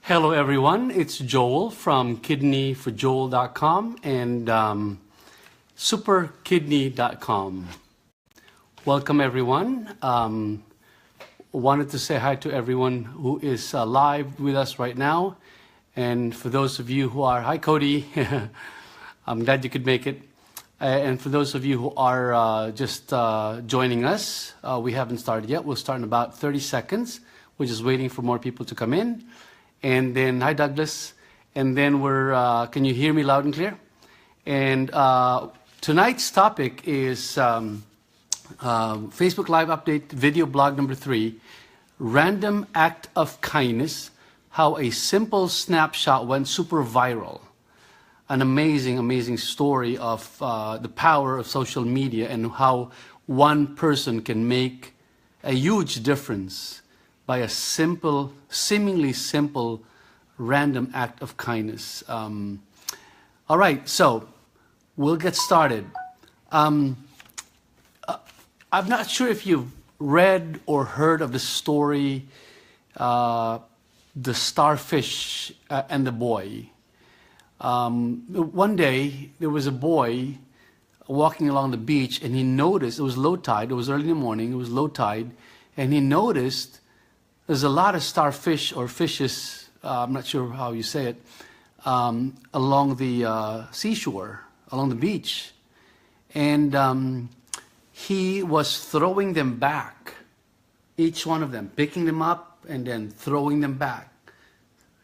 Hello everyone, it's Joel from kidneyforjoel.com and superkidney.com. Welcome everyone. Wanted to say hi to everyone who is live with us right now. And for those of you who are, hi Cody, I'm glad you could make it. And for those of you who are just joining us, we haven't started yet. We'll start in about 30 seconds. We're just waiting for more people to come in. And then, hi Douglas. And then can you hear me loud and clear? And tonight's topic is Facebook Live Update video blog number 3, Random Act of Kindness, how a simple snapshot went super viral. An amazing, amazing story of the power of social media and how one person can make a huge difference by a simple, seemingly simple, random act of kindness. All right, so we'll get started. I'm not sure if you've read or heard of the story, The Starfish and the Boy. One day, there was a boy walking along the beach and he noticed, it was low tide, it was early in the morning, it was low tide, and he noticed there's a lot of starfish or fishes, I'm not sure how you say it, along the seashore, along the beach. And he was throwing them back, each one of them, picking them up and then throwing them back.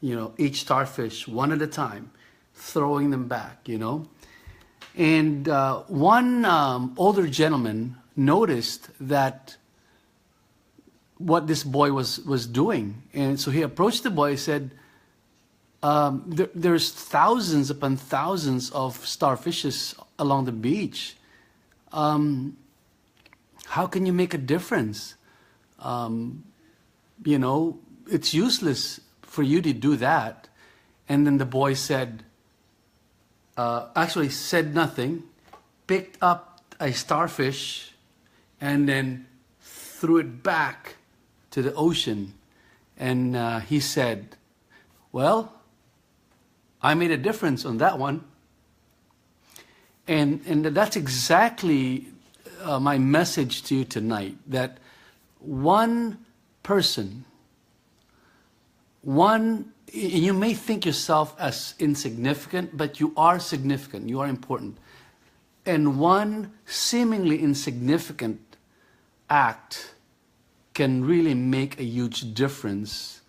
You know, each starfish, one at a time, throwing them back, you know. And one older gentleman noticed that what this boy was doing. And so he approached the boy and said, there's thousands upon thousands of starfishes along the beach. How can you make a difference? You know, it's useless for you to do that. And then the boy said, actually said nothing, picked up a starfish and then threw it back to the ocean. And he said, well, I made a difference on that one. And that's exactly my message to you tonight, that one person, you may think yourself as insignificant, but you are significant, you are important. And one seemingly insignificant act can really make a huge difference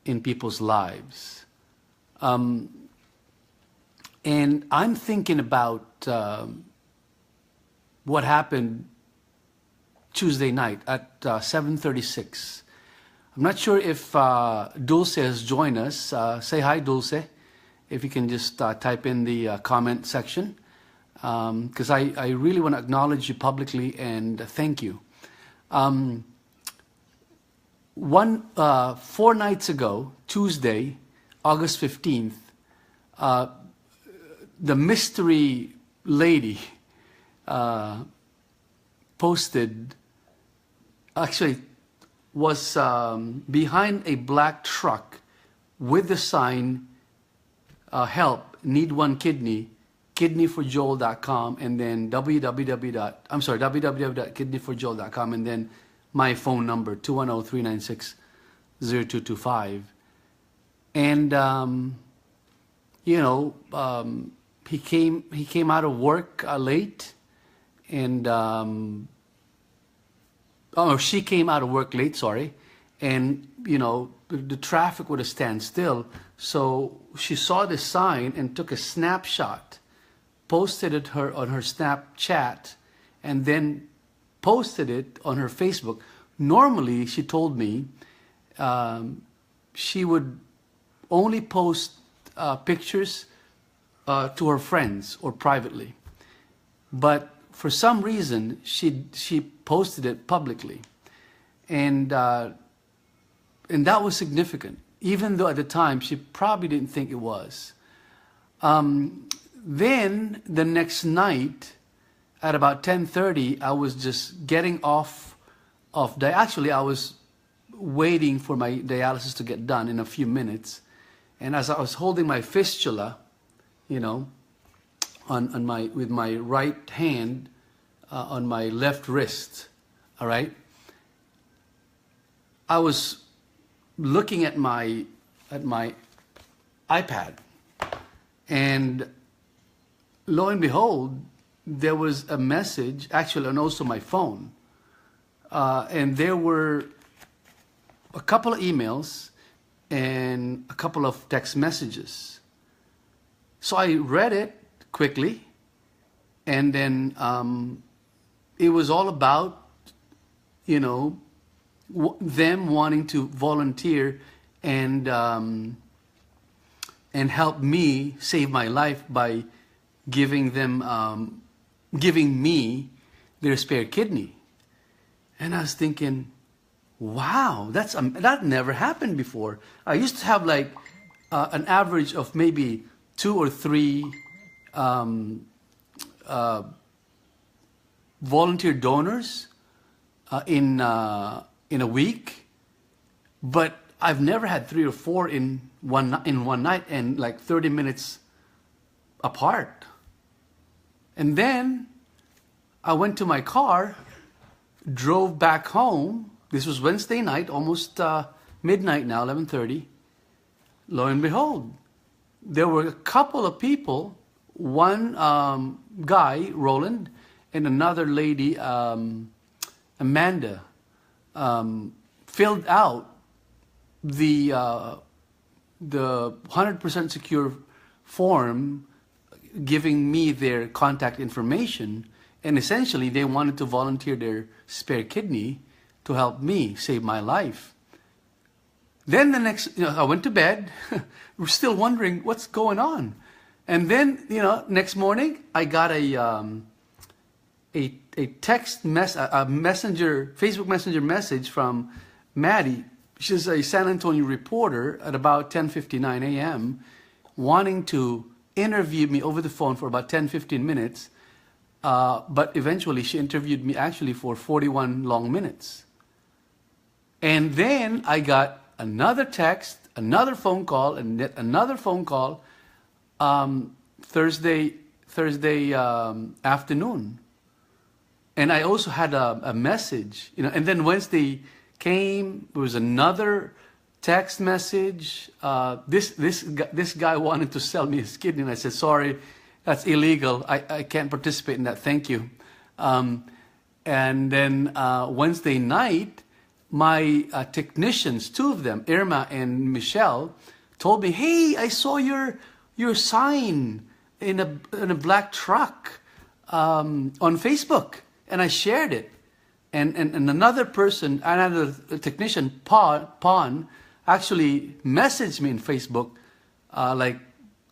in people's lives. And I'm thinking about what happened Tuesday night at 7:36. I'm not sure if Dulce has joined us. Say hi, Dulce, if you can just type in the comment section, because I really want to acknowledge you publicly and thank you. 4 nights ago, Tuesday, August 15th, the mystery lady posted, actually was behind a black truck with the sign, help, need one kidney, kidneyforjoel.com, and then www.kidneyforjoel.com, and then my phone number, 210-396-0225. And, you know, he came out of work late, and, she came out of work late, sorry, and, you know, the traffic would have stand still. So she saw the sign and took a snapshot, posted it on her Snapchat, and then posted it on her Facebook. Normally, she told me, she would only post pictures to her friends or privately. But for some reason, she posted it publicly. And that was significant, even though at the time she probably didn't think it was. Then the next night, at about 10:30, I was just getting off of actually I was waiting for my dialysis to get done in a few minutes. And as I was holding my fistula, you know, with my right hand on my left wrist, all right, I was looking at my iPad, and lo and behold, there was a message, actually, and also my phone, and there were a couple of emails and a couple of text messages. So I read it quickly, and then it was all about, you know, them wanting to volunteer and help me save my life by giving me their spare kidney. And I was thinking, wow, that never happened before. I used to have like an average of maybe 2 or 3 volunteer donors in a week, but I've never had 3 or 4 in one night, and like 30 minutes apart. And then I went to my car, drove back home. This was Wednesday night, almost midnight now, 11:30. Lo and behold, there were a couple of people, one guy, Roland, and another lady, Amanda, filled out the 100% secure form, giving me their contact information, and essentially they wanted to volunteer their spare kidney to help me save my life. Then the next, I went to bed, we're still wondering what's going on. And then, next morning, I got a Facebook Messenger message from Maddie. She's a San Antonio reporter at about 10:59 a.m. wanting to interview me over the phone for about 10-15 minutes. But eventually she interviewed me actually for 41 long minutes. And then I got another text, another phone call, and another phone call Thursday afternoon. And I also had a message, and then Wednesday came, there was another text message. This guy wanted to sell me his kidney, and I said, sorry, that's illegal. I can't participate in that, thank you. And then Wednesday night, my technicians, 2 of them, Irma and Michelle, told me, hey, I saw your sign in a black truck on Facebook, and I shared it. And another person, another technician, Pon, actually messaged me in Facebook like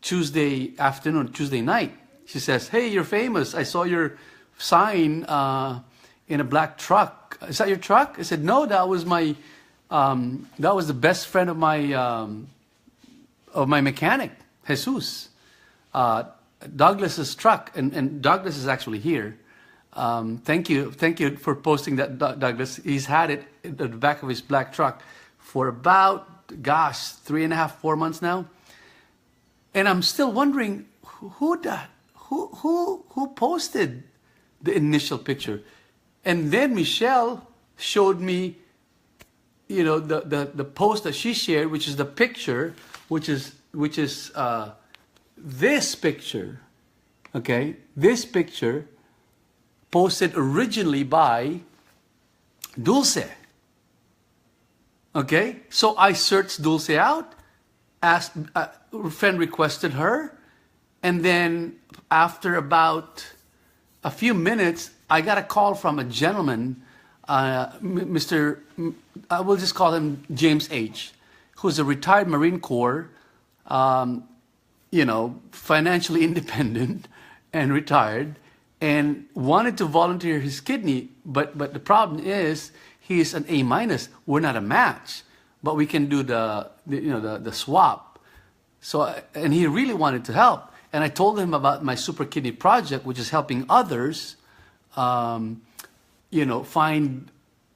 Tuesday afternoon, Tuesday night. She says, hey, you're famous. I saw your sign in a black truck. Is that your truck? I said, no, that was the best friend of my mechanic, Jesus. Douglas's truck, and Douglas is actually here. Thank you for posting that, Douglas. He's had it at the back of his black truck for about, 3.5, 4 months now. And I'm still wondering who posted the initial picture. And then Michelle showed me, the post that she shared, which is the picture, which is this picture. Okay, this picture posted originally by Dulce. Okay, so I searched Dulce out, asked, a friend requested her, and then after about a few minutes, I got a call from a gentleman, I will just call him James H., who's a retired Marine Corps, financially independent and retired, and wanted to volunteer his kidney, but the problem is he's an A-. We're not a match, but we can do the swap. So, and he really wanted to help, and I told him about my Super Kidney Project, which is helping others, find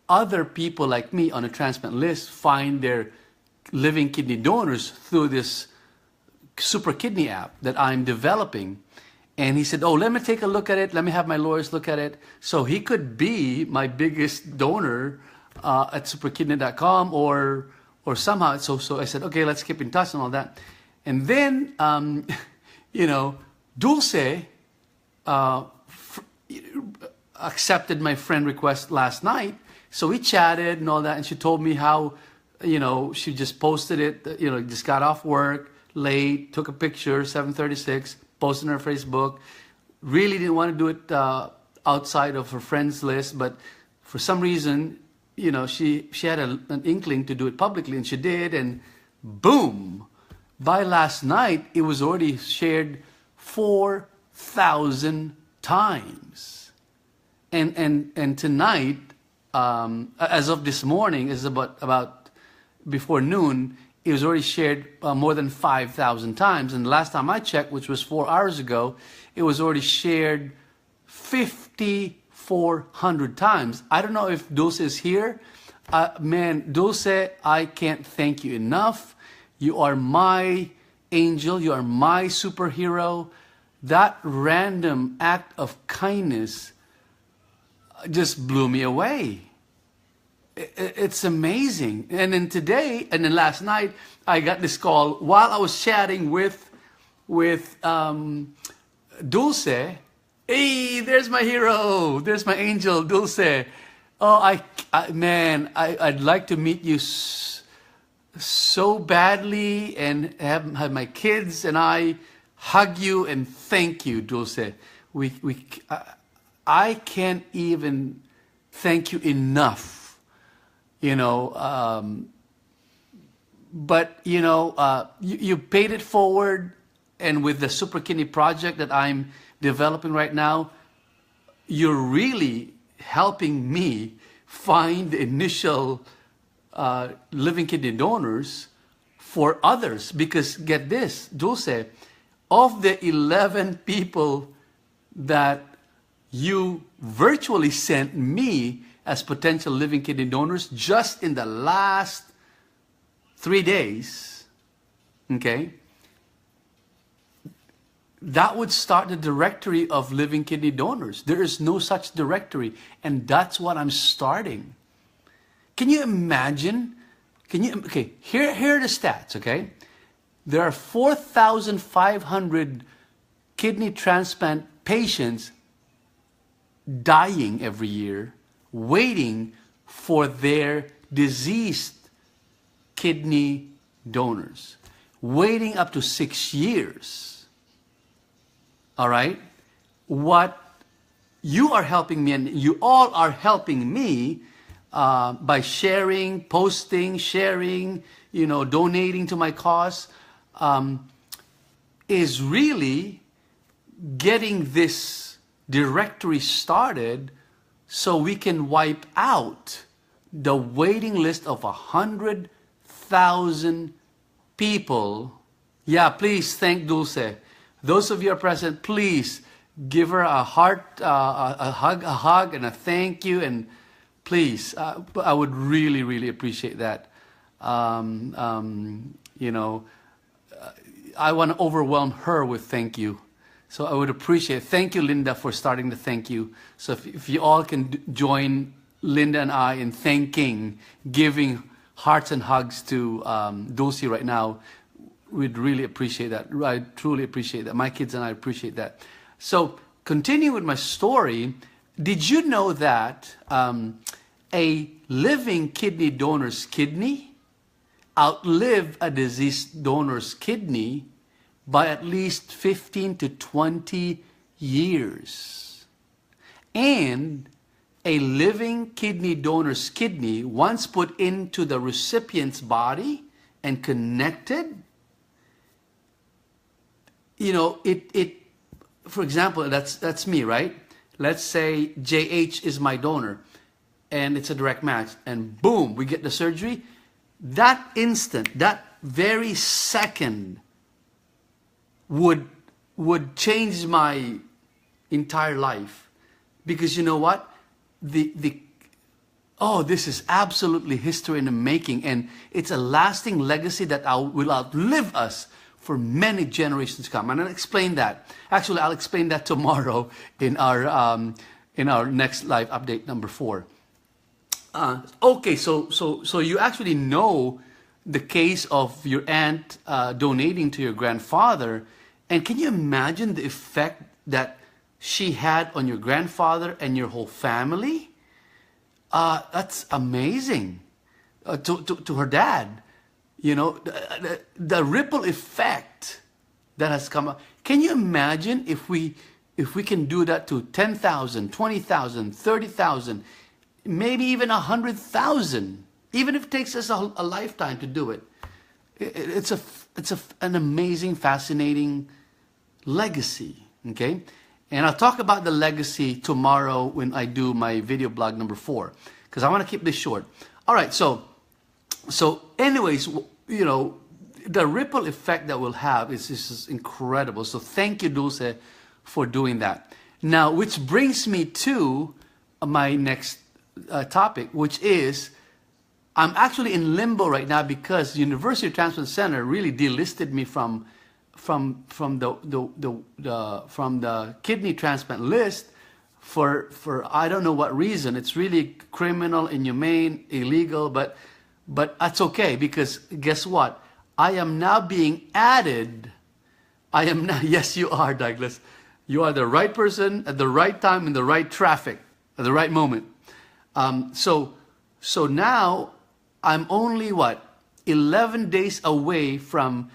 other people like me on a transplant list, find their living kidney donors through this super kidney app that I'm developing. And he said, oh, let me take a look at it. Let me have my lawyers look at it. So he could be my biggest donor at superkidney.com or somehow. So I said, okay, let's keep in touch and all that. And then, you know, Dulce accepted my friend request last night. So we chatted and all that. And she told me how, you know, she just posted it, you know, just got off work late, took a picture, 7:36, posted on her Facebook. Really didn't want to do it outside of her friends list, but for some reason, you know, she had an inkling to do it publicly, and she did, and boom! By last night, it was already shared 4,000 times, and tonight, as of this morning, is about before noon. It was already shared more than 5,000 times. And the last time I checked, which was 4 hours ago, it was already shared 5,400 times. I don't know if Dulce is here. Man, Dulce, I can't thank you enough. You are my angel. You are my superhero. That random act of kindness just blew me away. It's amazing. And then today, and then last night, I got this call while I was chatting with Dulce. Hey, there's my hero. There's my angel, Dulce. Oh, man, I'd like to meet you so badly and have my kids and I hug you and thank you, Dulce. I can't even thank you enough. You know, but you know, you paid it forward, and with the Super Kidney project that I'm developing right now, you're really helping me find the initial living kidney donors for others. Because get this, Dulce, of the 11 people that you virtually sent me as potential living kidney donors just in the last 3 days, okay, that would start the directory of living kidney donors. There is no such directory, and that's what I'm starting. Can you imagine? Okay, here are the stats, okay? There are 4,500 kidney transplant patients dying every year, waiting for their deceased kidney donors, waiting up to 6 years. All right? What you are helping me, and you all are helping me by sharing, posting, sharing, you know, donating to my cause, is really getting this directory started so we can wipe out the waiting list of 100,000 people. Yeah, please thank Dulce. Those of you who are present, please give her a heart, a hug, and a thank you. And please, I would really, really appreciate that. You know, I want to overwhelm her with thank you. So I would appreciate it. Thank you, Linda, for starting the thank you. So if you all can join Linda and I in thanking, giving hearts and hugs to Dulce right now, we'd really appreciate that. I truly appreciate that. My kids and I appreciate that. So continue with my story. Did you know that a living kidney donor's kidney outlived a deceased donor's kidney by at least 15 to 20 years? And a living kidney donor's kidney, once put into the recipient's body and connected, you know, for example, that's me, right? Let's say JH is my donor and it's a direct match, and boom, we get the surgery. That instant, that very second would change my entire life. Because you know what? This is absolutely history in the making, and it's a lasting legacy that will outlive us for many generations to come. And I'll explain that. Actually, I'll explain that tomorrow in our next live update number 4. Okay, so you actually know the case of your aunt donating to your grandfather, and can you imagine the effect that she had on your grandfather and your whole family? That's amazing. To her dad, you know, the ripple effect that has come up. Can you imagine if we can do that to 10,000, 20,000, 30,000, maybe even 100,000, even if it takes us a lifetime to do it? It's an amazing, fascinating legacy. Okay, and I'll talk about the legacy tomorrow when I do my video blog number 4, because I want to keep this short. All right, so anyways, you know, the ripple effect that we'll have is just incredible. So thank you, Dulce, for doing that. Now, which brings me to my next topic, which is I'm actually in limbo right now because University Transplant Center really delisted me from the kidney transplant list for I don't know what reason. It's really criminal, inhumane, illegal, but that's okay, because guess what? I am now being added. I am now, yes, you are, Douglas. You are the right person at the right time in the right traffic at the right moment. So now I'm only 11 days away from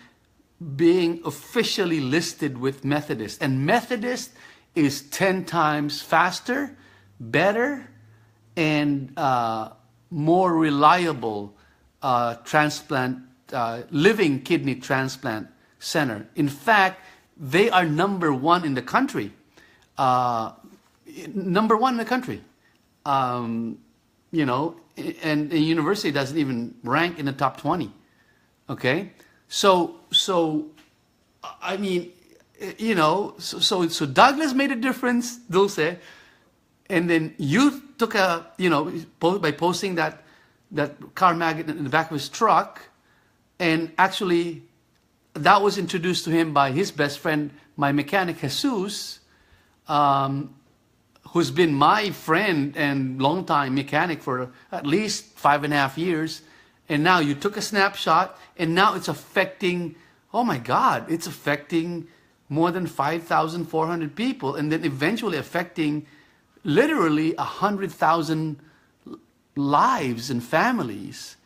being officially listed with Methodist, and Methodist is 10 times faster, better, and more reliable living kidney transplant center. In fact, they are number 1 in the country. Number 1 in the country. You know, and the university doesn't even rank in the top 20. Okay, so I mean, you know, so Douglas made a difference, Dulce, and then you took a, you know, by posting that car magnet in the back of his truck, and actually that was introduced to him by his best friend, my mechanic Jesus, who's been my friend and longtime mechanic for at least 5.5 years. And now you took a snapshot, and now it's affecting, oh my God, it's affecting more than 5,400 people, and then eventually affecting literally 100,000 lives and families.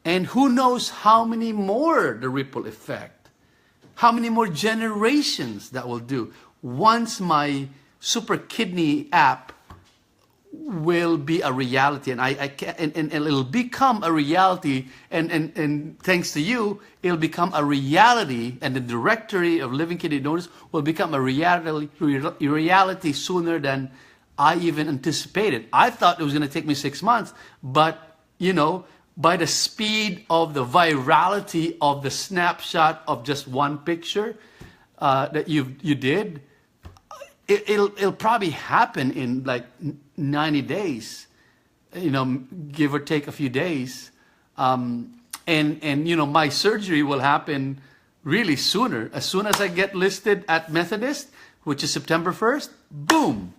And who knows how many more the ripple effect, how many more generations that will do once my Super Kidney app will be a reality, and and it'll become a reality, and thanks to you, it'll become a reality, and the directory of living kidney donors will become a reality sooner than I even anticipated. I thought it was going to take me 6 months, but you know, by the speed of the virality of the snapshot of just one picture that you did, it'll probably happen in like 90 days, you know, give or take a few days. And you know, my surgery will happen really sooner. As soon as I get listed at Methodist, which is September 1st, boom,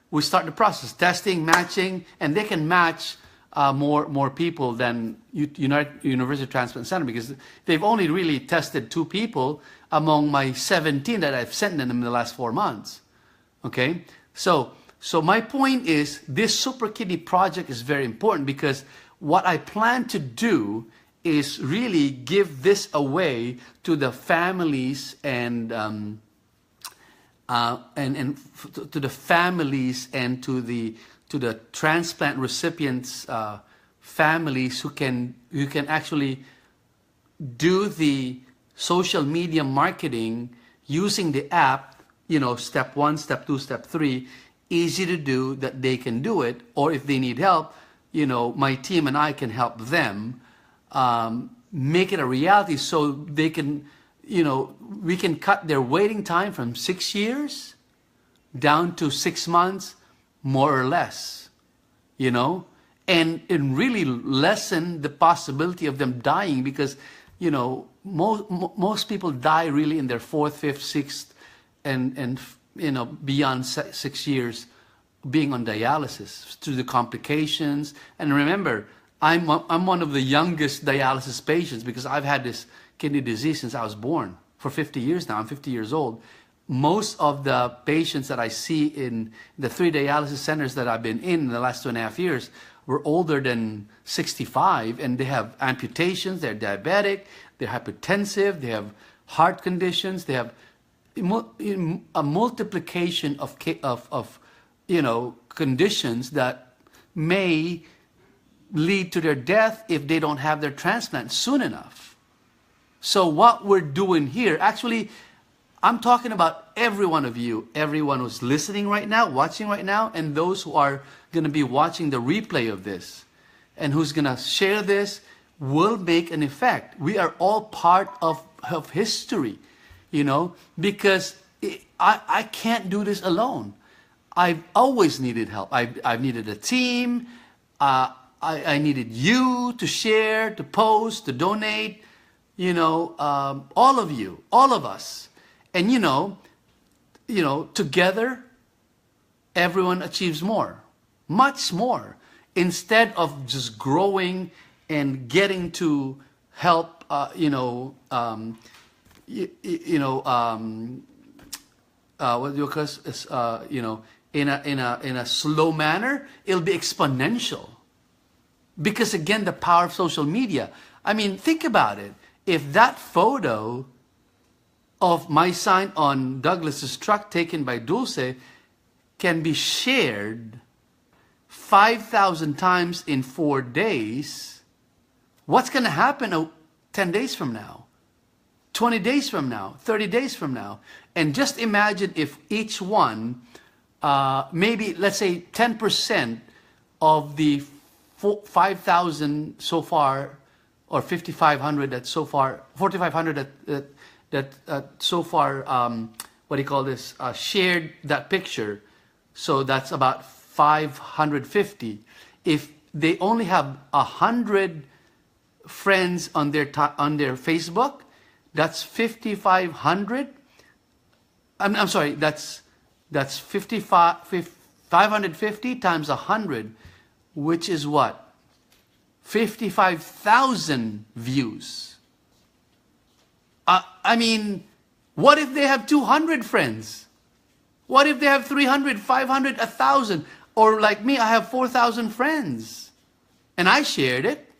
we start the process, testing, matching, and they can match more people than University Transplant Center, because they've only really tested 2 people among my 17 that I've sent them in the last 4 months. Okay, so my point is, this Super Kidney project is very important, because what I plan to do is really give this away to the families and to the families and to the transplant recipients' families who can actually do the social media marketing using the app. You know, step 1, step 2, step 3, easy to do, that they can do it. Or if they need help, you know, my team and I can help them make it a reality, so they can, you know, we can cut their waiting time from 6 years down to 6 months, more or less, you know, and really lessen the possibility of them dying, because, most people die really in their fourth, fifth, sixth, and beyond 6 years being on dialysis through the complications. And remember, I'm one of the youngest dialysis patients because I've had this kidney disease since I was born. For 50 years now, I'm 50 years old. Most of the patients that I see in the 3 dialysis centers that I've been in the last 2.5 years were older than 65, and they have amputations, they're diabetic, they're hypertensive, they have heart conditions, they have a multiplication of conditions that may lead to their death if they don't have their transplant soon enough. So what we're doing here, actually, I'm talking about every one of you, everyone who's listening right now, watching right now, and those who are going to be watching the replay of this, and who's going to share this, will make an effect. We are all part of history, because I can't do this alone. I've always needed help. I've needed a team. I needed you to share, to post, to donate, all of you, all of us. And together, everyone achieves more, much more, instead of just growing and getting to help, in a slow manner. It'll be exponential, because again, the power of social media. I mean, think about it. If that photo of my sign on Douglas's truck taken by Dulce can be shared 5,000 times in 4 days, what's going to happen 10 days from now, 20 days from now, 30 days from now? And just imagine if each one, maybe let's say 10% of the 5,000 so far, or 5,500 that so far, 4,500 that so far, shared that picture. So that's about 550. If they only have 100 friends on their Facebook, that's 5,500. I'm sorry, that's 550 times 100, which is what? 55,000 views. I mean, what if they have 200 friends? What if they have 300, 500, 1,000? Or like me, I have 4,000 friends. And I shared it,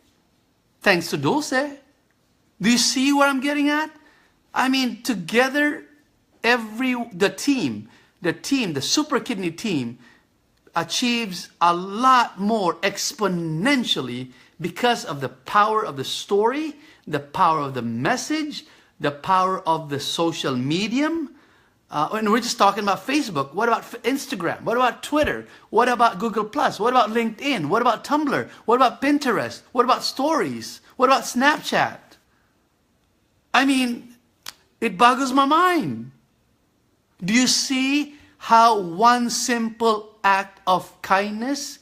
thanks to Dulce. Do you see where I'm getting at? I mean, together, the Super Kidney team, achieves a lot more exponentially because of the power of the story, the power of the message, the power of the social medium. And we're just talking about Facebook. What about Instagram? What about Twitter? What about Google+? What about LinkedIn? What about Tumblr? What about Pinterest? What about Stories? What about Snapchat? I mean, it boggles my mind. Do you see how one simple act of kindness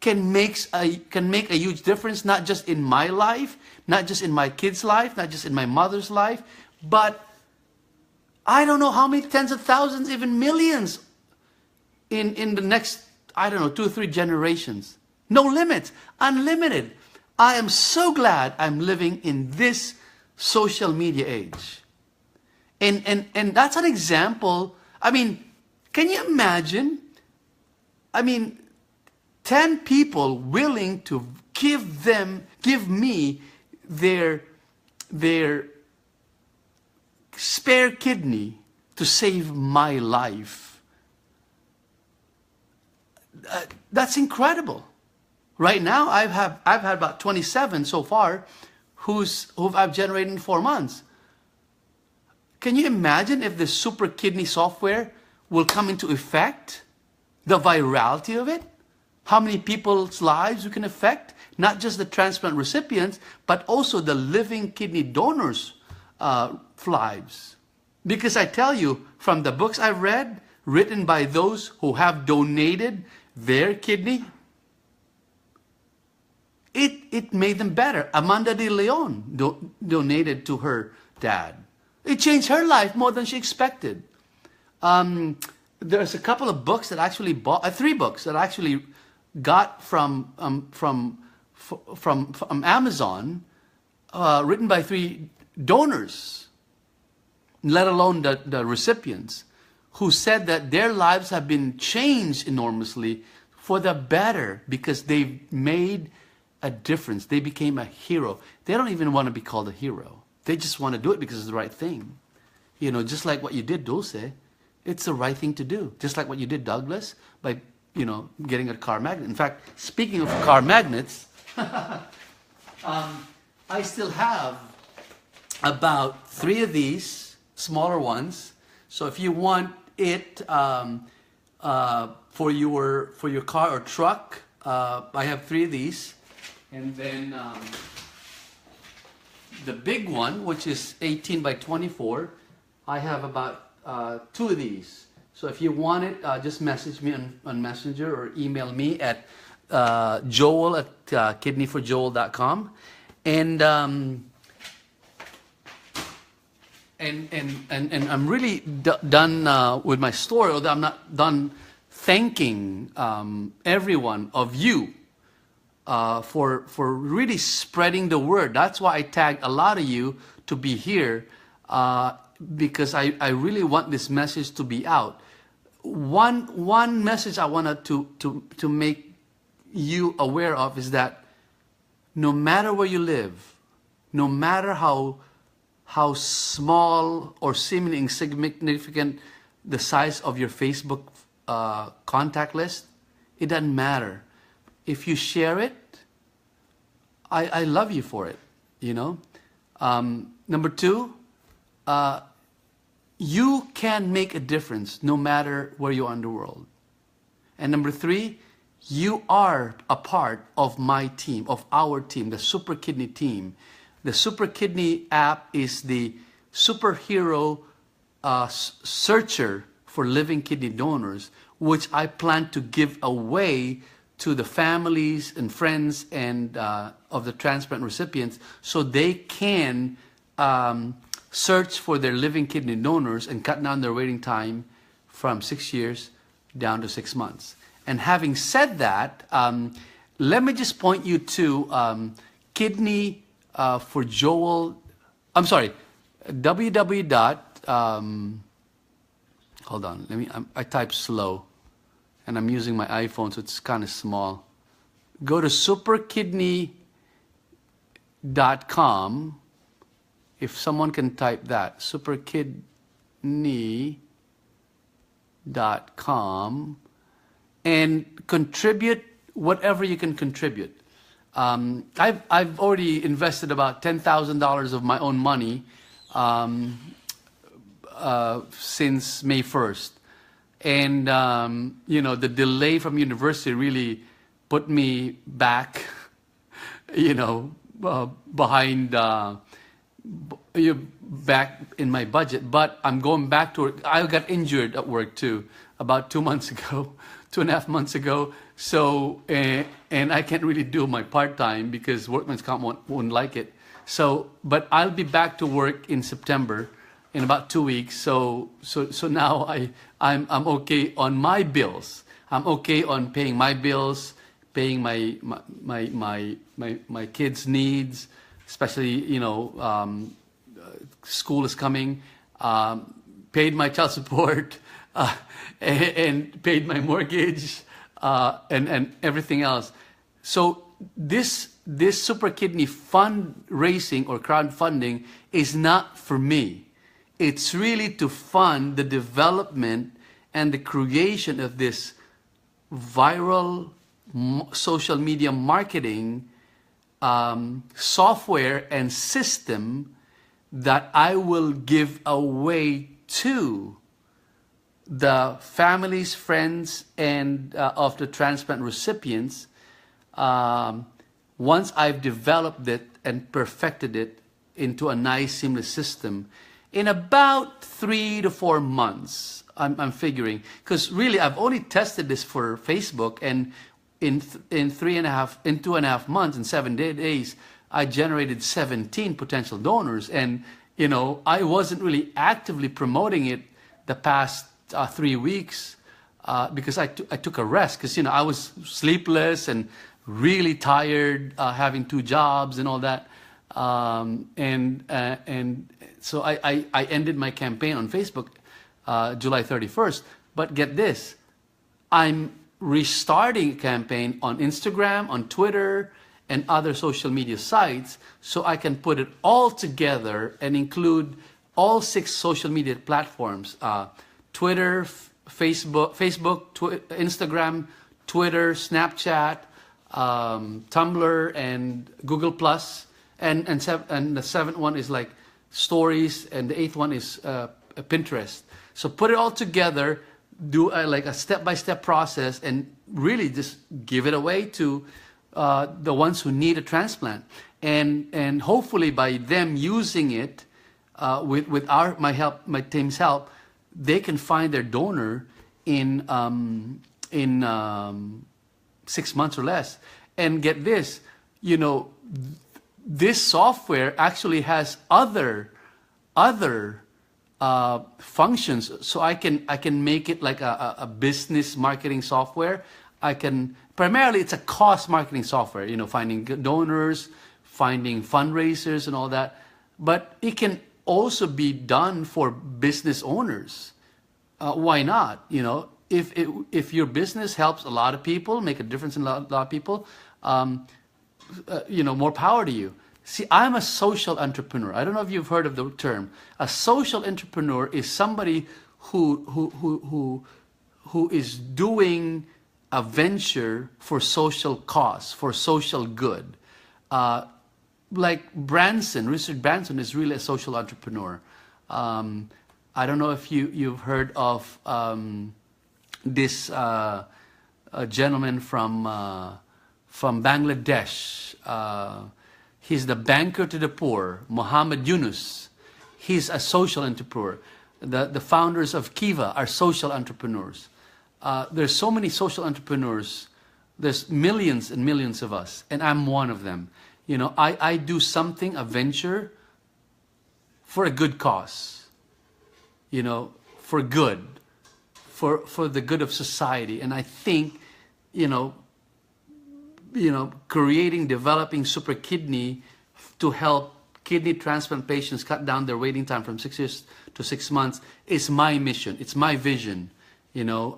can make a huge difference, not just in my life, not just in my kids' life, not just in my mother's life, but I don't know how many tens of thousands, even millions in the next, 2 or 3 generations. No limits, unlimited. I am so glad I'm living in this social media age. And that's an example. I mean, can you imagine? I mean, 10 people willing to give me their spare kidney to save my life. That's incredible. Right now, I've had about 27 so far, who I've generated in 4 months. Can you imagine if the Super Kidney software will come into effect? The virality of it? How many people's lives you can affect? Not just the transplant recipients, but also the living kidney donors' lives. Because I tell you, from the books I've read, written by those who have donated their kidney, it made them better. Amanda de Leon donated to her dad. It changed her life more than she expected. There's a couple of books that I actually bought, 3 books that I actually got from Amazon, written by 3 donors, let alone the recipients, who said that their lives have been changed enormously for the better because they've made a difference. They became a hero. They don't even want to be called a hero. They just want to do it because it's the right thing. You know, just like what you did, Dulce. It's the right thing to do. Just like what you did, Douglas, by, you know, getting a car magnet. In fact, speaking of car magnets, I still have about 3 of these smaller ones. So if you want it for your car or truck, I have 3 of these. And then the big one, which is 18 by 24, I have about 2 of these. So if you want it, just message me on Messenger or email me at joel@kidneyforjoel.com. And I'm really done with my story, although I'm not done thanking everyone of you for really spreading the word. That's why I tagged a lot of you to be here, because I really want this message to be out. One message I wanted to make you aware of is that no matter where you live, no matter how small or seemingly insignificant the size of your Facebook contact list, it doesn't matter. If you share it, I love you for it, you know. Number 2, you can make a difference no matter where you are in the world. And number 3, you are a part of my team, of our team, the Super Kidney team. The Super Kidney app is the superhero searcher for living kidney donors, which I plan to give away to the families and friends and of the transplant recipients, so they can search for their living kidney donors and cut down their waiting time from 6 years down to 6 months. And having said that, let me just point you to Kidney for Joel. I'm sorry, www. Hold on, I type slow, and I'm using my iPhone, so it's kind of small. Go to superkidney.com. If someone can type that, superkidney.com, and contribute whatever you can contribute. I've already invested about $10,000 of my own money since May 1st. And, you know, the delay from university really put me back, you know, behind, back in my budget. But I'm going back to work. I got injured at work too, about 2 months ago, 2.5 months ago. So, and I can't really do my part-time because workman's comp won't like it. So, but I'll be back to work in September, in about 2 weeks. So now I'm okay on my bills. I'm okay on paying my bills, paying my kids' needs, especially, you know, school is coming, paid my child support, and paid my mortgage, and everything else. So this Super Kidney fundraising or crowdfunding is not for me. It's really to fund the development and the creation of this viral social media marketing software and system that I will give away to the families, friends, and of the transplant recipients once I've developed it and perfected it into a nice seamless system in about 3 to 4 months. I'm figuring, because really I've only tested this for Facebook, and in 2.5 months, in 7 days, I generated 17 potential donors. And, you know, I wasn't really actively promoting it the past 3 weeks because I took a rest because, you know, I was sleepless and really tired, having 2 jobs and all that. And so I ended my campaign on Facebook July 31st. But get this, I'm restarting a campaign on Instagram, on Twitter, and other social media sites, so I can put it all together and include all 6 social media platforms: Twitter, Facebook, Instagram, Twitter, Snapchat, Tumblr, and Google Plus, and the 7th one is like Stories, and the 8th one is Pinterest. So put it all together, do like a step-by-step process, and really just give it away to the ones who need a transplant. And hopefully by them using it with my team's help, they can find their donor in 6 months or less. And get this, you know, this software actually has other functions, so I can make it like a business marketing software. Primarily it's a cost marketing software, you know, finding donors, finding fundraisers and all that. But it can also be done for business owners. Why not? You know, if your business helps a lot of people, make a difference in a lot of people, you know, more power to you. See, I'm a social entrepreneur. I don't know if you've heard of the term. A social entrepreneur is somebody who is doing a venture for social cause, for social good. Like Richard Branson is really a social entrepreneur. I don't know if you've heard of this a gentleman from Bangladesh. He's the banker to the poor, Muhammad Yunus. He's a social entrepreneur. The founders of Kiva are social entrepreneurs. There's so many social entrepreneurs. There's millions and millions of us, and I'm one of them. You know, I do something, a venture, for a good cause. You know, for good, for the good of society. And I think, you know, creating, developing super kidney to help kidney transplant patients cut down their waiting time from 6 years to 6 months is my mission. It's my vision, you know.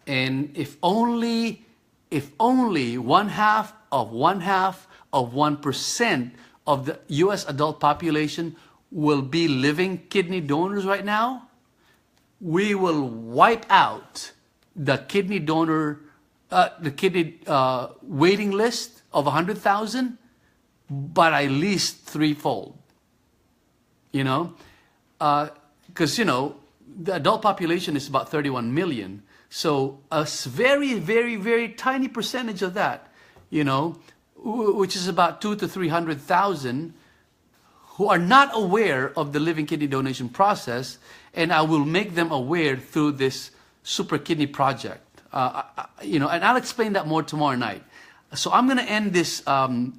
And if only 1/2 of 1% of the U.S. adult population will be living kidney donors right now, we will wipe out the kidney donor waiting list of 100,000, but at least threefold. You know, because you know the adult population is about 31 million, so a very, very, very tiny percentage of that, you know, which is about 200,000 to 300,000, who are not aware of the living kidney donation process, and I will make them aware through this Super Kidney Project. You know, and I'll explain that more tomorrow night. So I'm going to end this vlog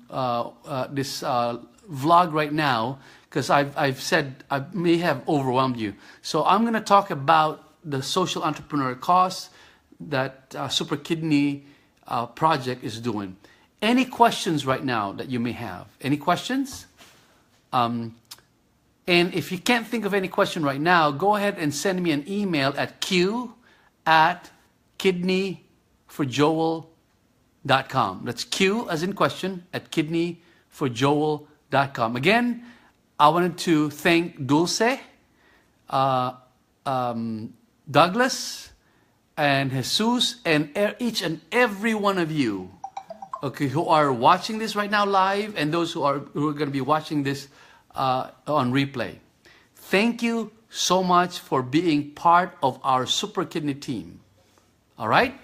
right now because I've said I may have overwhelmed you. So I'm going to talk about the social entrepreneur costs that Super Kidney Project is doing. Any questions right now that you may have? Any questions? And if you can't think of any question right now, go ahead and send me an email at q@kidneyforjoel.com. That's Q as in question at kidneyforjoel.com. Again, I wanted to thank Dulce, Douglas, and Jesus, and each and every one of you, okay, who are watching this right now live, and those who are going to be watching this on replay. Thank you so much for being part of our Super Kidney team. All right?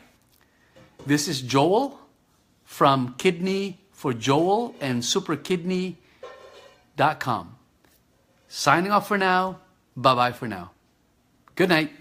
This is Joel from Kidney for Joel and superkidney.com. Signing off for now. Bye-bye for now. Good night.